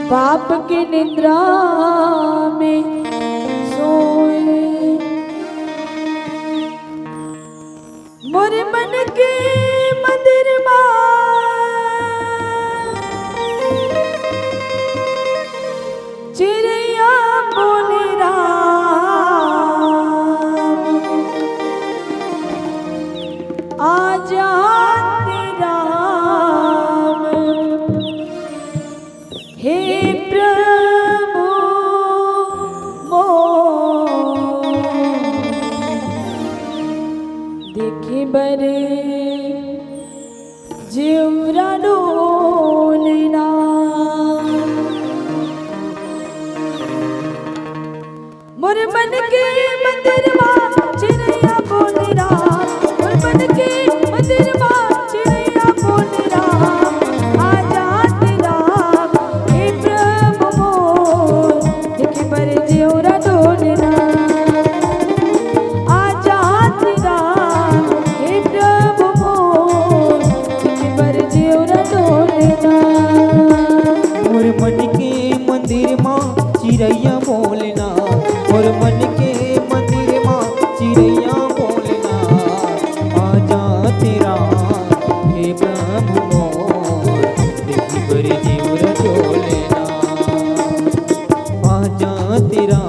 पाप की निद्रा में सोए। मोरे मन के मंदिर चिड़िया बोले राम आजा राम। हे प्रभु देखे बरे जीवरा डोलना। मोर मन के मंदिर चिड़िया बोले राम। मोर मन के मंदिर चिड़िया बोले राम आजा राम। हे प्रभु मोर देखे बरे जीवरा डोलना आजा राम। हे प्रभु मोर देखे बरे जीवरा डोलना। मोर मन के मंदिर माँ चिड़ैया बोलना। मोर मन के मंदिर माँ चिड़ैया बोलना आजा तेरा। हे प्रभु मोर देखी बर जीवर डोलना आजा तेरा।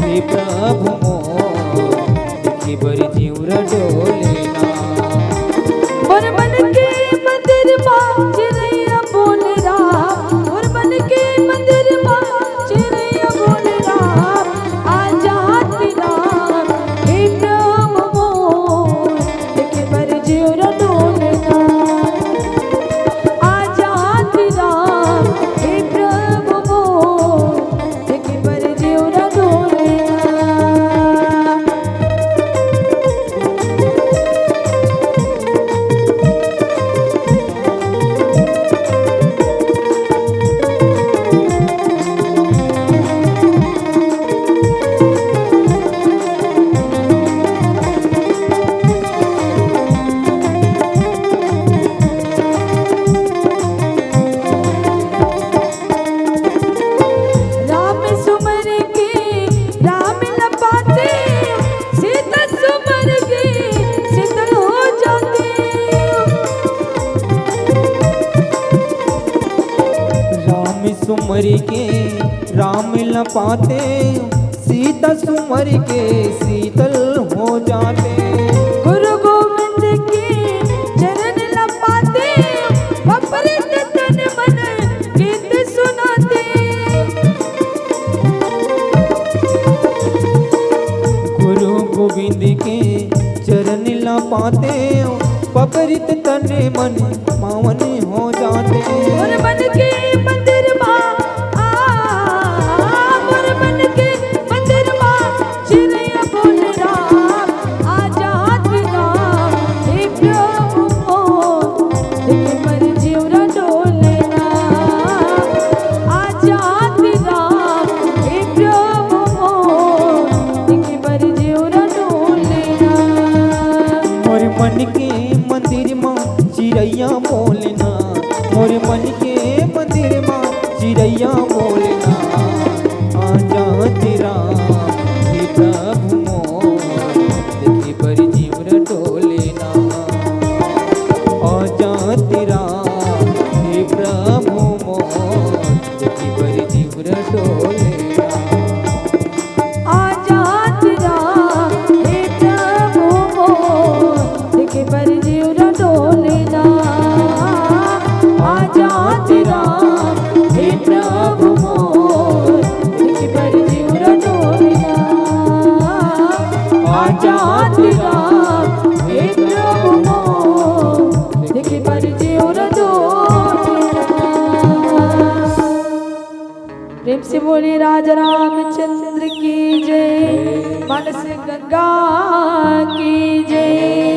हे प्रभु मोर देखी बर जीवर डोलना। मोर मन के मंदिर चिड़ैया बोले राम। मोर मन के मंदिर चिड़ैया बोले राम आजा राम। हे प्रभु मोर देखे बर जीवरा डोलना आजा राम। हे प्रभु मोर देखे बर जीवरा डोलना। राम सुमर के राम न पाते सीता सुमर के शीतल हो जाते। राम सुमर के राम न पाते सीता सुमर के शीतल हो जाते। गुरु गोविंद के चरण न पाते विपरीत तन मन गीत सुनाते। गुरु गोविंद के चरण न पाते पपरित तन मन पावन हो जाते। मोर मन के मंदिर मोर मन के मंदिर चिड़ैया बोले राम आजा राम। हे प्रभु मोर देखे बर जीवरा डोलना आजा राम। हे प्रभु मोर देखे बर जीवरा डोलना। मोर मन के मंदिर माँ चिड़ैया बोलना। मोर मन के मंदिर माँ चिड़ैया बोलना आजा तेरा। हे प्रभु मोर देखे पर जीवर डोलना आजा तेरा। हे प्रभु मोर देखे पर जीवर डोलना आजा राम। हे प्रभु मोर देखे बर जीवरा डोलना आजा राम। हे प्रभु मोर देखे बर जीवरा डोलना आजा राम। हे प्रभु मोर देखे बर जीवरा डोलना। प्रेम से बोले राजा रामचंद्र की जय। मानस गंगा की जय।